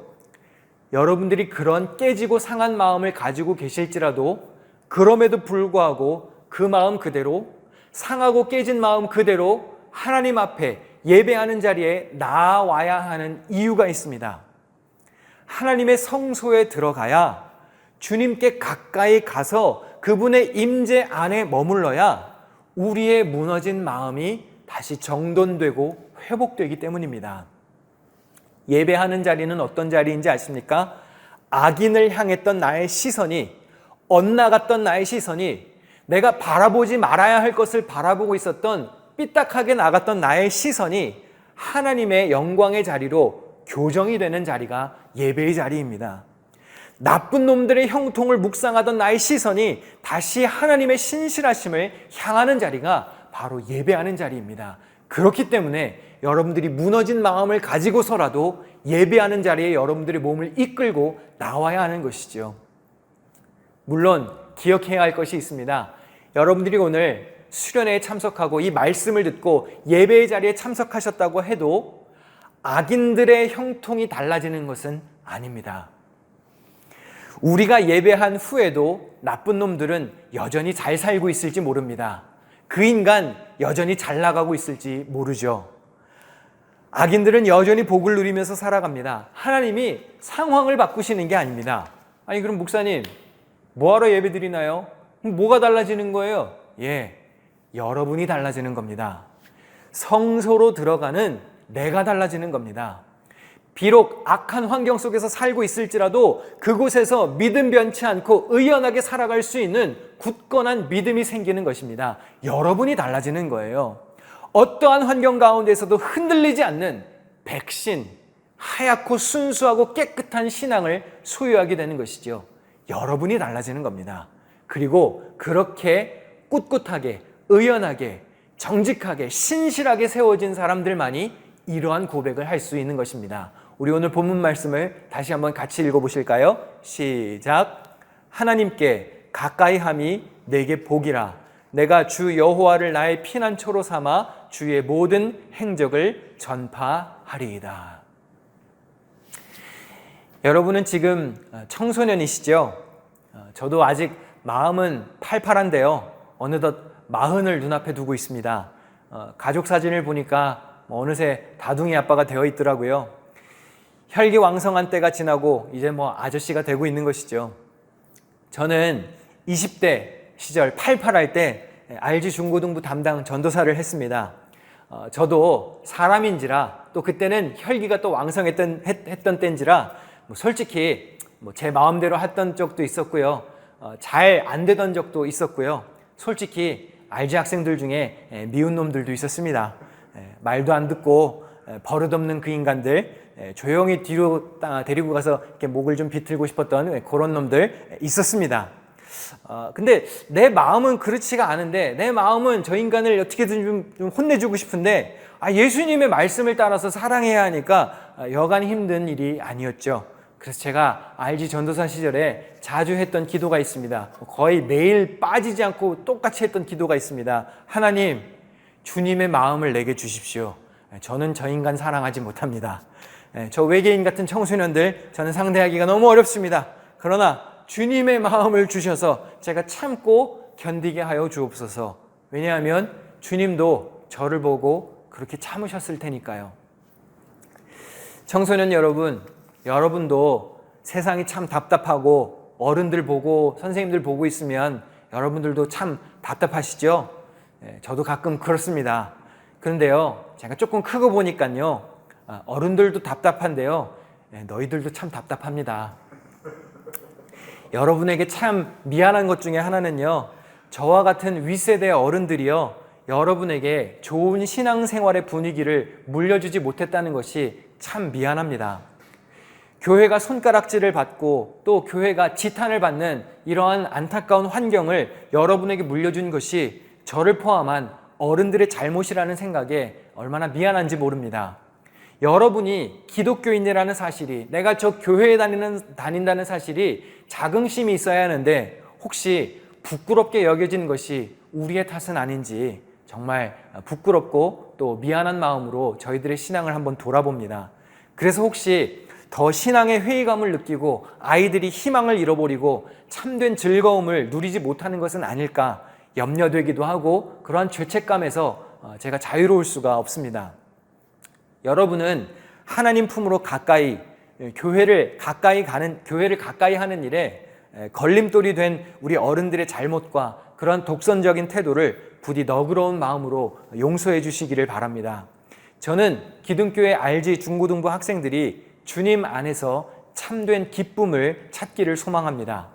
여러분들이 그런 깨지고 상한 마음을 가지고 계실지라도 그럼에도 불구하고 그 마음 그대로, 상하고 깨진 마음 그대로 하나님 앞에 예배하는 자리에 나와야 하는 이유가 있습니다. 하나님의 성소에 들어가야 주님께 가까이 가서 그분의 임재 안에 머물러야 우리의 무너진 마음이 다시 정돈되고 회복되기 때문입니다. 예배하는 자리는 어떤 자리인지 아십니까? 악인을 향했던 나의 시선이, 엇나갔던 나의 시선이, 내가 바라보지 말아야 할 것을 바라보고 있었던 삐딱하게 나갔던 나의 시선이 하나님의 영광의 자리로 교정이 되는 자리가 예배의 자리입니다. 나쁜 놈들의 형통을 묵상하던 나의 시선이 다시 하나님의 신실하심을 향하는 자리가 바로 예배하는 자리입니다. 그렇기 때문에 여러분들이 무너진 마음을 가지고서라도 예배하는 자리에 여러분들의 몸을 이끌고 나와야 하는 것이죠. 물론 기억해야 할 것이 있습니다. 여러분들이 오늘 수련회에 참석하고 이 말씀을 듣고 예배의 자리에 참석하셨다고 해도 악인들의 형통이 달라지는 것은 아닙니다. 우리가 예배한 후에도 나쁜 놈들은 여전히 잘 살고 있을지 모릅니다. 그 인간 여전히 잘 나가고 있을지 모르죠. 악인들은 여전히 복을 누리면서 살아갑니다. 하나님이 상황을 바꾸시는 게 아닙니다. 아니 그럼 목사님 뭐하러 예배 드리나요? 뭐가 달라지는 거예요? 여러분이 달라지는 겁니다. 성소로 들어가는 내가 달라지는 겁니다. 비록 악한 환경 속에서 살고 있을지라도 그곳에서 믿음 변치 않고 의연하게 살아갈 수 있는 굳건한 믿음이 생기는 것입니다. 여러분이 달라지는 거예요. 어떠한 환경 가운데서도 흔들리지 않는 백신, 하얗고 순수하고 깨끗한 신앙을 소유하게 되는 것이죠. 여러분이 달라지는 겁니다. 그리고 그렇게 꿋꿋하게, 의연하게, 정직하게, 신실하게 세워진 사람들만이 이러한 고백을 할 수 있는 것입니다. 우리 오늘 본문 말씀을 다시 한번 같이 읽어보실까요? 시작. 하나님께 가까이 함이 내게 복이라. 내가 주 여호와를 나의 피난처로 삼아 주의 모든 행적을 전파하리이다. 여러분은 지금 청소년이시죠? 저도 아직 마음은 팔팔한데요. 어느덧 40을 눈앞에 두고 있습니다. 가족 사진을 보니까 어느새 다둥이 아빠가 되어 있더라고요. 혈기왕성한 때가 지나고 이제 아저씨가 되고 있는 것이죠. 저는 20대 시절 팔팔할 때 RG 중고등부 담당 전도사를 했습니다. 저도 사람인지라 또 그때는 혈기가 또 왕성했던 때인지라 솔직히 제 마음대로 했던 적도 있었고요. 잘 안 되던 적도 있었고요. 솔직히 RG 학생들 중에 미운 놈들도 있었습니다. 말도 안 듣고 버릇없는 그 인간들, 조용히 뒤로 데리고 가서 이렇게 목을 좀 비틀고 싶었던 그런 놈들 있었습니다. 근데 내 마음은 그렇지가 않은데, 내 마음은 저 인간을 어떻게든 좀 혼내주고 싶은데 예수님의 말씀을 따라서 사랑해야 하니까 여간 힘든 일이 아니었죠. 그래서 제가 RG 전도사 시절에 자주 했던 기도가 있습니다. 거의 매일 빠지지 않고 똑같이 했던 기도가 있습니다. 하나님, 주님의 마음을 내게 주십시오. 저는 저 인간 사랑하지 못합니다. 저 외계인 같은 청소년들 저는 상대하기가 너무 어렵습니다. 그러나 주님의 마음을 주셔서 제가 참고 견디게 하여 주옵소서. 왜냐하면 주님도 저를 보고 그렇게 참으셨을 테니까요. 청소년 여러분, 여러분도 세상이 참 답답하고 어른들 보고 선생님들 보고 있으면 여러분들도 참 답답하시죠? 저도 가끔 그렇습니다. 그런데요, 제가 조금 크고 보니까요, 어른들도 답답한데요, 너희들도 참 답답합니다. 여러분에게 참 미안한 것 중에 하나는요, 저와 같은 윗세대 어른들이요, 여러분에게 좋은 신앙생활의 분위기를 물려주지 못했다는 것이 참 미안합니다. 교회가 손가락질을 받고 또 교회가 지탄을 받는 이러한 안타까운 환경을 여러분에게 물려준 것이 저를 포함한 어른들의 잘못이라는 생각에 얼마나 미안한지 모릅니다. 여러분이 기독교인이라는 사실이, 내가 저 교회에 다닌다는 사실이 자긍심이 있어야 하는데 혹시 부끄럽게 여겨지는 것이 우리의 탓은 아닌지 정말 부끄럽고 또 미안한 마음으로 저희들의 신앙을 한번 돌아봅니다. 그래서 혹시 더 신앙의 회의감을 느끼고 아이들이 희망을 잃어버리고 참된 즐거움을 누리지 못하는 것은 아닐까 염려되기도 하고, 그러한 죄책감에서 제가 자유로울 수가 없습니다. 여러분은 하나님 품으로 가까이, 교회를 가까이 하는 일에 걸림돌이 된 우리 어른들의 잘못과 그러한 독선적인 태도를 부디 너그러운 마음으로 용서해 주시기를 바랍니다. 저는 기둥교회 RG 중고등부 학생들이 주님 안에서 참된 기쁨을 찾기를 소망합니다.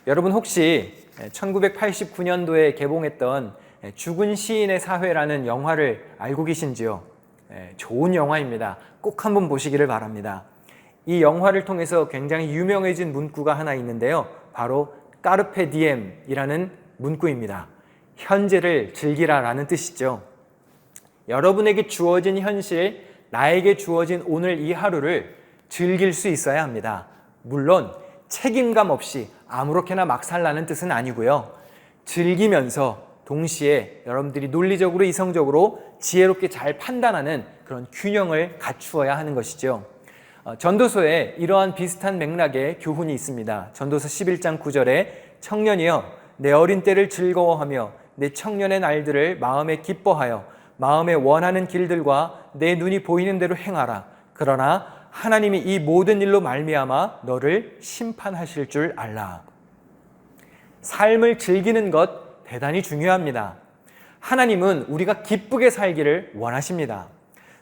여러분 혹시 1989년도에 개봉했던 죽은 시인의 사회라는 영화를 알고 계신지요? 좋은 영화입니다. 꼭 한번 보시기를 바랍니다. 이 영화를 통해서 굉장히 유명해진 문구가 하나 있는데요. 바로 까르페 디엠이라는 문구입니다. 현재를 즐기라라는 뜻이죠. 여러분에게 주어진 현실, 나에게 주어진 오늘 이 하루를 즐길 수 있어야 합니다. 물론 책임감 없이 아무렇게나 막 살라는 뜻은 아니고요. 즐기면서 동시에 여러분들이 논리적으로 이성적으로 지혜롭게 잘 판단하는 그런 균형을 갖추어야 하는 것이죠. 전도서에 이러한 비슷한 맥락의 교훈이 있습니다. 전도서 11장 9절에 청년이여 내 어린 때를 즐거워하며 내 청년의 날들을 마음에 기뻐하여 마음에 원하는 길들과 내 눈이 보이는 대로 행하라. 그러나 하나님이 이 모든 일로 말미암아 너를 심판하실 줄 알라. 삶을 즐기는 것 대단히 중요합니다. 하나님은 우리가 기쁘게 살기를 원하십니다.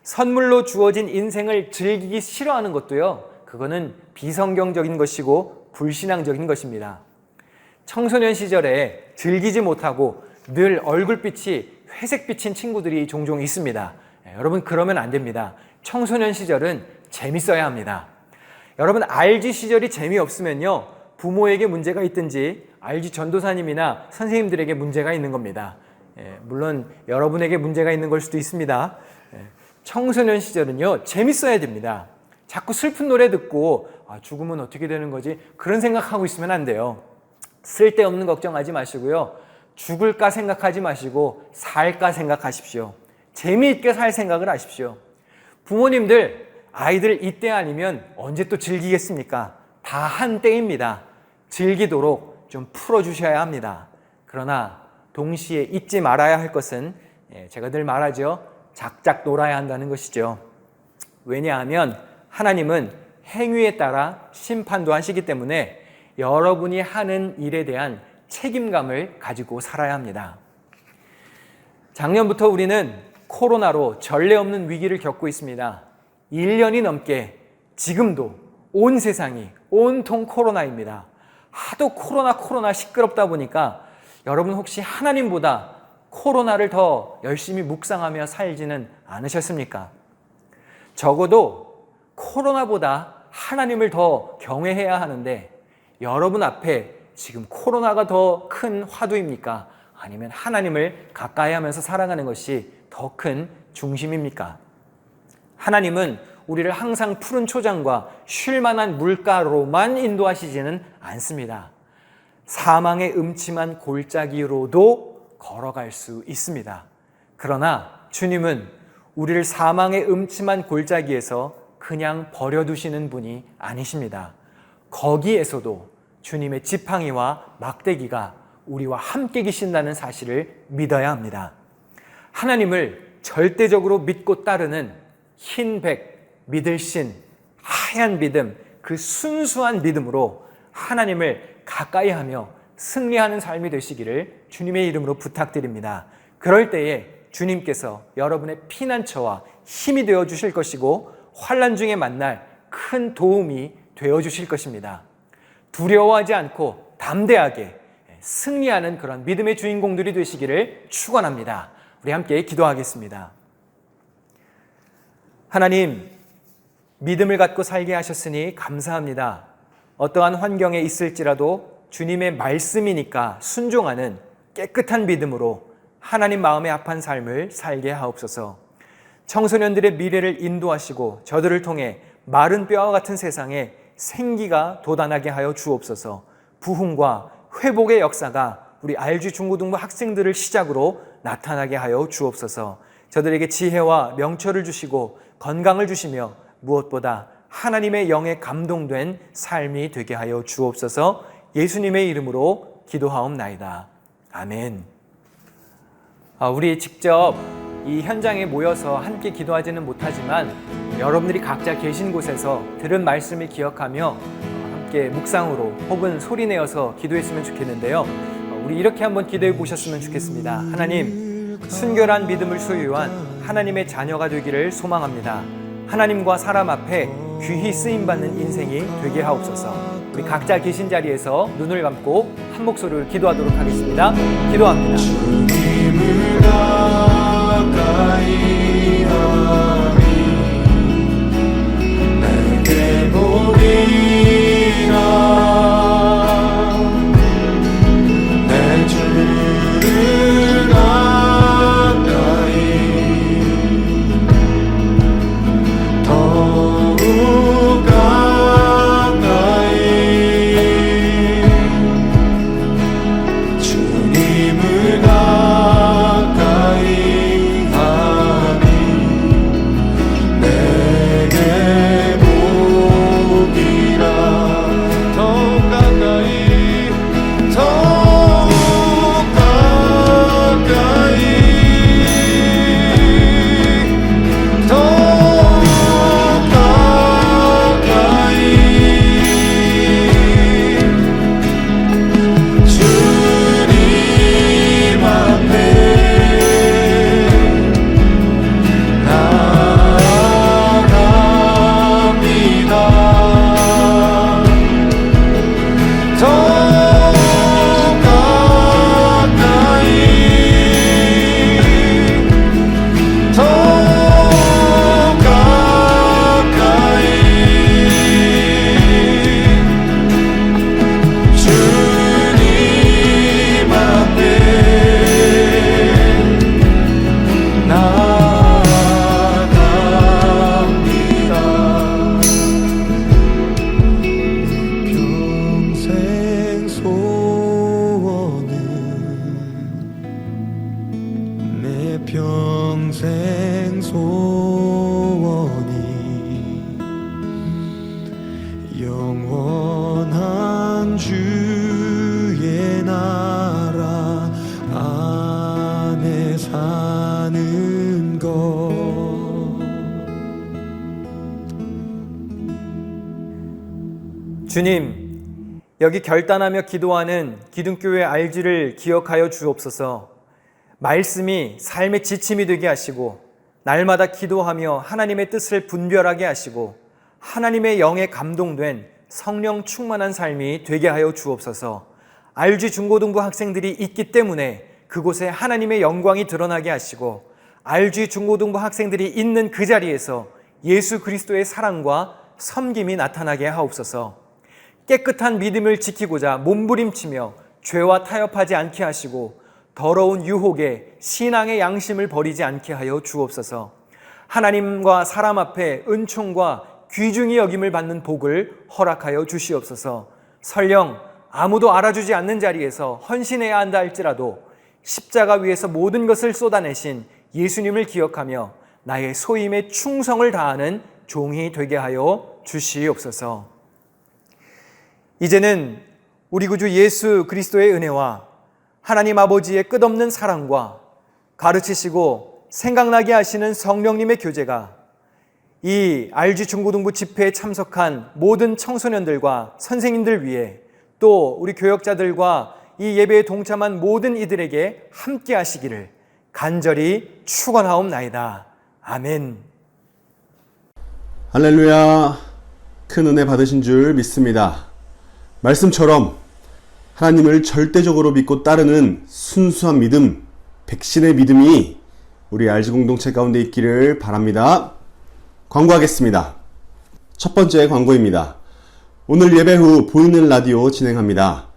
선물로 주어진 인생을 즐기기 싫어하는 것도요, 그거는 비성경적인 것이고 불신앙적인 것입니다. 청소년 시절에 즐기지 못하고 늘 얼굴빛이 회색빛인 친구들이 종종 있습니다. 여러분 그러면 안 됩니다. 청소년 시절은 재밌어야 합니다. 여러분 RG 시절이 재미없으면요, 부모에게 문제가 있든지 RG 전도사님이나 선생님들에게 문제가 있는 겁니다. 물론 여러분에게 문제가 있는 걸 수도 있습니다. 청소년 시절은요, 재밌어야 됩니다. 자꾸 슬픈 노래 듣고 죽으면 어떻게 되는 거지? 그런 생각하고 있으면 안 돼요. 쓸데없는 걱정하지 마시고요. 죽을까 생각하지 마시고 살까 생각하십시오. 재미있게 살 생각을 하십시오. 부모님들, 아이들 이때 아니면 언제 또 즐기겠습니까? 다 한때입니다. 즐기도록 좀 풀어주셔야 합니다. 그러나 동시에 잊지 말아야 할 것은 제가 늘 말하죠. 작작 놀아야 한다는 것이죠. 왜냐하면 하나님은 행위에 따라 심판도 하시기 때문에 여러분이 하는 일에 대한 책임감을 가지고 살아야 합니다. 작년부터 우리는 코로나로 전례 없는 위기를 겪고 있습니다. 1년이 넘게 지금도 온 세상이 온통 코로나입니다. 하도 코로나 시끄럽다 보니까 여러분 혹시 하나님보다 코로나를 더 열심히 묵상하며 살지는 않으셨습니까? 적어도 코로나보다 하나님을 더 경외해야 하는데 여러분 앞에 지금 코로나가 더 큰 화두입니까? 아니면 하나님을 가까이 하면서 살아가는 것이 더 큰 중심입니까? 하나님은 우리를 항상 푸른 초장과 쉴 만한 물가로만 인도하시지는 않습니다. 사망의 음침한 골짜기로도 걸어갈 수 있습니다. 그러나 주님은 우리를 사망의 음침한 골짜기에서 그냥 버려두시는 분이 아니십니다. 거기에서도 주님의 지팡이와 막대기가 우리와 함께 계신다는 사실을 믿어야 합니다. 하나님을 절대적으로 믿고 따르는 흰백, 믿을 신, 하얀 믿음, 그 순수한 믿음으로 하나님을 가까이 하며 승리하는 삶이 되시기를 주님의 이름으로 부탁드립니다. 그럴 때에 주님께서 여러분의 피난처와 힘이 되어 주실 것이고 환난 중에 만날 큰 도움이 되어 주실 것입니다. 두려워하지 않고 담대하게 승리하는 그런 믿음의 주인공들이 되시기를 축원합니다. 우리 함께 기도하겠습니다. 하나님, 믿음을 갖고 살게 하셨으니 감사합니다. 어떠한 환경에 있을지라도 주님의 말씀이니까 순종하는 깨끗한 믿음으로 하나님 마음에 합한 삶을 살게 하옵소서. 청소년들의 미래를 인도하시고 저들을 통해 마른 뼈와 같은 세상에 생기가 돋아나게 하여 주옵소서. 부흥과 회복의 역사가 우리 RG 중고등부 학생들을 시작으로 나타나게 하여 주옵소서. 저들에게 지혜와 명철을 주시고 건강을 주시며 무엇보다 하나님의 영에 감동된 삶이 되게 하여 주옵소서. 예수님의 이름으로 기도하옵나이다. 아멘. 우리 직접 이 현장에 모여서 함께 기도하지는 못하지만 여러분들이 각자 계신 곳에서 들은 말씀을 기억하며 함께 묵상으로 혹은 소리내어서 기도했으면 좋겠는데요. 우리 이렇게 한번 기도해 보셨으면 좋겠습니다. 하나님, 순결한 믿음을 소유한 하나님의 자녀가 되기를 소망합니다. 하나님과 사람 앞에 귀히 쓰임받는 인생이 되게 하옵소서. 우리 각자 계신 자리에서 눈을 감고 한 목소리로 기도하도록 하겠습니다. 기도합니다. 주님을 가까이 하니 내게 보리라 내 주를 가까이 더욱 가까이 주님을 가까이 하니 내게 보기라 더욱 가까이 더욱 가까이 더욱 가까이 주님 앞에 나아갑니다. 더욱 가까이 더욱 가까이 주님 앞에 나아갑니다. 평생 소원은 내 평생 소원이 영원한 주의 나라 안에 사는 것. 주님, 여기 결단하며 기도하는 기둥교회 RG를 기억하여 주옵소서. 말씀이 삶의 지침이 되게 하시고 날마다 기도하며 하나님의 뜻을 분별하게 하시고 하나님의 영에 감동된 성령 충만한 삶이 되게 하여 주옵소서. RG 중고등부 학생들이 있기 때문에 그곳에 하나님의 영광이 드러나게 하시고 RG 중고등부 학생들이 있는 그 자리에서 예수 그리스도의 사랑과 섬김이 나타나게 하옵소서. 깨끗한 믿음을 지키고자 몸부림치며 죄와 타협하지 않게 하시고 더러운 유혹에 신앙의 양심을 버리지 않게 하여 주옵소서. 하나님과 사람 앞에 은총과 귀중히 여김을 받는 복을 허락하여 주시옵소서. 설령 아무도 알아주지 않는 자리에서 헌신해야 한다 할지라도 십자가 위에서 모든 것을 쏟아내신 예수님을 기억하며 나의 소임에 충성을 다하는 종이 되게 하여 주시옵소서. 이제는 우리 구주 예수 그리스도의 은혜와 하나님 아버지의 끝없는 사랑과 가르치시고 생각나게 하시는 성령님의 교제가 이 RG 중고등부 집회에 참석한 모든 청소년들과 선생님들 위해 또 우리 교역자들과 이 예배에 동참한 모든 이들에게 함께 하시기를 간절히 축원하옵나이다. 아멘. 할렐루야. 큰 은혜 받으신 줄 믿습니다. 말씀처럼 하나님을 절대적으로 믿고 따르는 순수한 믿음, 백신의 믿음이 우리 RG 공동체 가운데 있기를 바랍니다. 광고하겠습니다. 첫 번째 광고입니다. 오늘 예배 후 보이는 라디오 진행합니다.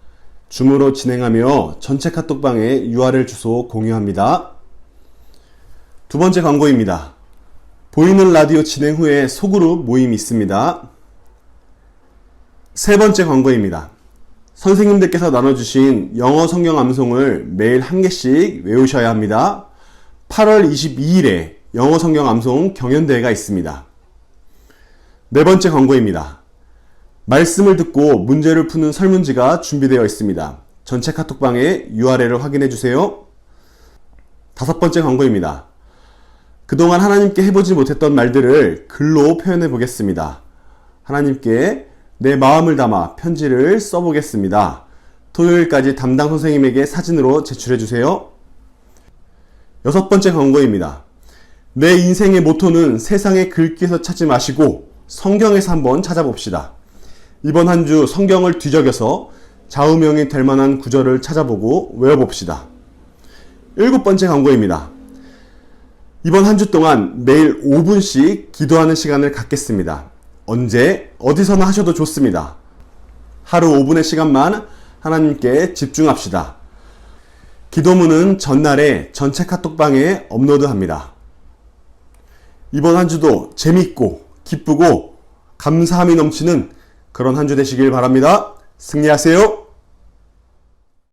줌으로 진행하며 전체 카톡방에 URL 주소 공유합니다. 두 번째 광고입니다. 보이는 라디오 진행 후에 소그룹 모임이 있습니다. 세 번째 광고입니다. 선생님들께서 나눠주신 영어 성경 암송을 매일 한 개씩 외우셔야 합니다. 8월 22일에 영어 성경 암송 경연대회가 있습니다. 네 번째 광고입니다. 말씀을 듣고 문제를 푸는 설문지가 준비되어 있습니다. 전체 카톡방에 URL을 확인해 주세요. 다섯 번째 광고입니다. 그동안 하나님께 해보지 못했던 말들을 글로 표현해 보겠습니다. 하나님께 내 마음을 담아 편지를 써보겠습니다. 토요일까지 담당 선생님에게 사진으로 제출해주세요. 6번째 광고입니다. 내 인생의 모토는 세상의 글귀에서 찾지 마시고 성경에서 한번 찾아봅시다. 이번 한 주 성경을 뒤적여서 좌우명이 될 만한 구절을 찾아보고 외워봅시다. 7번째 광고입니다. 이번 한 주 동안 매일 5분씩 기도하는 시간을 갖겠습니다. 언제 어디서나 하셔도 좋습니다. 하루 5분의 시간만 하나님께 집중합시다. 기도문은 전날에 전체 카톡방에 업로드합니다. 이번 한 주도 재밌고 기쁘고 감사함이 넘치는 그런 한 주 되시길 바랍니다. 승리하세요.